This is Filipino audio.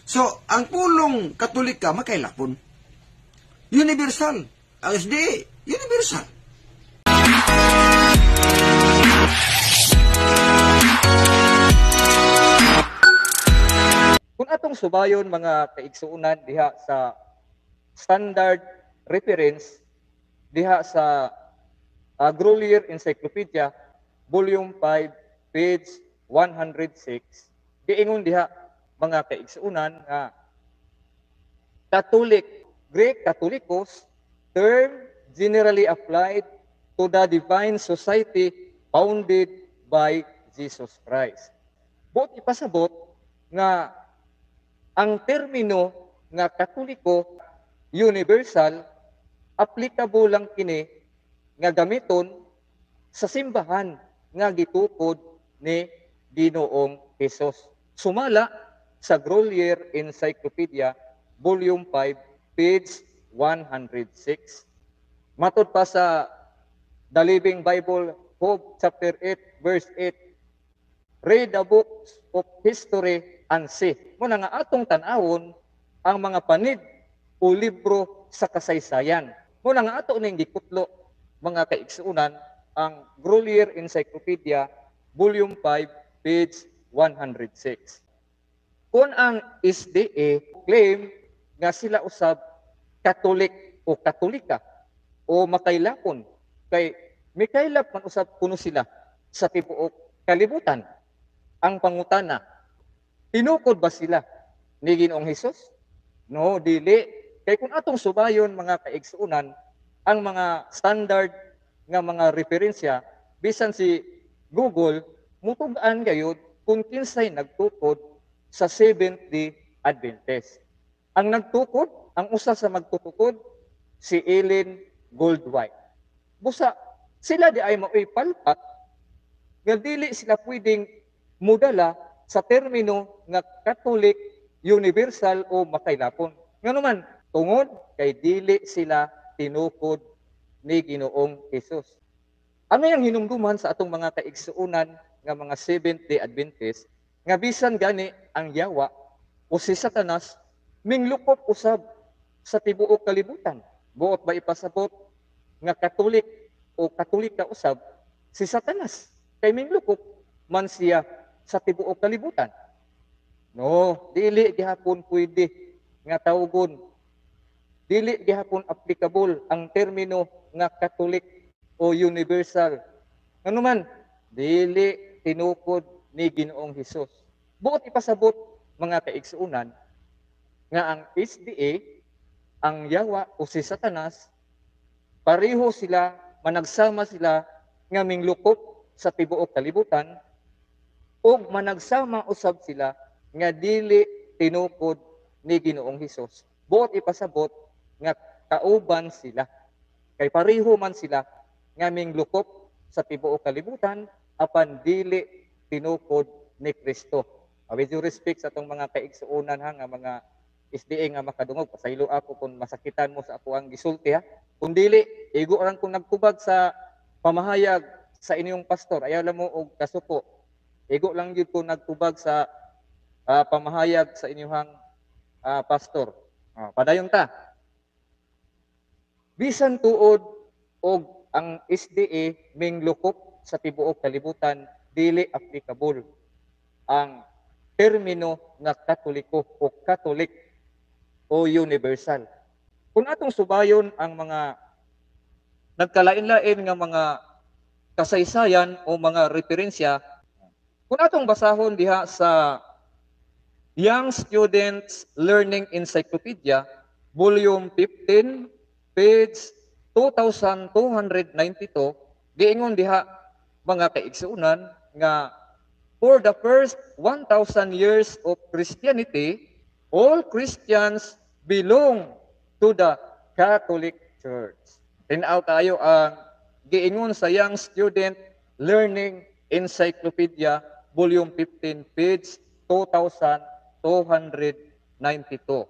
So, ang pulong Katolika, makailapon. Universal. Ang SDA, universal. Kung atong subayon mga kaigsuunan diha sa standard reference diha sa Grolier Encyclopedia, Volume 5, page 106, giingon diha mga kaigsuunan nga Catholic, Greek Catholicos, term generally applied to the divine society founded by Jesus Christ. Buot ipasabot nga ang termino nga Katoliko, universal, applicable lang kini nga gamiton sa simbahan nga gitukod ni Ginoong Hesus. Sumala sa Grolier Encyclopedia, Volume 5, page 106. Matod pa sa The Living Bible, Hope chapter 8, verse 8, read the books of history and see. Muna nga atong tanawon ang mga panid o libro sa kasaysayan. Muna nga ato ning gikutlo mga kaigsuunan ang Grolier Encyclopedia, Volume 5, page 106. Kung ang SDA claim nga sila usab Katolik o Katolika o makailapon kay mikailap man usab kuno sila sa tibuok kalibutan. Ang pangutana, tinukod ba sila ni Ginoong Hesus? No, dili. Kay kung atong subayon mga kaigsuunan, ang mga standard nga mga referensya, bisan si Google, mutugaan gayud kung kinsay nagtukod sa Seventh-day Adventist. Ang nagtukod, ang usa sa magtutukod, si Ellen Goldwhite. Busa, sila di ay maipalpat nga dili sila pwedeng mudala sa termino nga Catholic, universal o makailapon. Nga naman, tungod kay dili sila tinukod ni Ginoong Hesus. Ano yung hinumduman sa atong mga kaigsuunan nga mga Seventh-day Adventist nga bisan gani ang yawa o si Satanas minglukop usab sa tibuok kalibutan. Buot ba ipasabot nga Katolik o Katolika usab si Satanas kay minglukop man siya sa tibuok kalibutan. No, dili gihapon pwede nga tawgon. Dili gihapon applicable ang termino nga Catholic o universal. Ano man, dili tinukod ni Ginoong Hesus. Buot ipasabot mga kaigsuunan nga ang SDA, ang yawa o si Satanas, pareho sila, managsama sila nga minglukop sa tibuok kalibutan o managsama usab sila nga dili tinukod ni Ginoong Hesus. Buot ipasabot nga kauban sila. Kay pareho man sila nga minglukop sa tibuok kalibutan apan dili tinukod ni Kristo. With due respect sa atong mga kaigsuunan ha nga mga SDA nga makadungog, pasaylo ako kung masakitan mo sa ako ang gisulti ha. Kung dili, igo lang kung nagtubag sa pamahayag sa inyong pastor, ayaw lang mo og kasuko. Igo lang yun kung nagtubag sa pamahayag sa inyong pastor. Padayon ta. Bisan tuod og ang SDA minglukop sa tibuok kalibutan, dili applicable ang termino nga Katoliko o Catholic o universal. Kung atong subayon ang mga nagkalain-lain nga mga kasaysayan o mga referensya, kung atong basahon diha sa Young Students Learning Encyclopedia, Volume 15, page 2292, giingon diha mga kaigsuunan nga for the first 1,000 years of Christianity, all Christians belong to the Catholic Church. Tinaw tayo ang giingon sa Young Student Learning Encyclopedia, Volume 15, page 2292.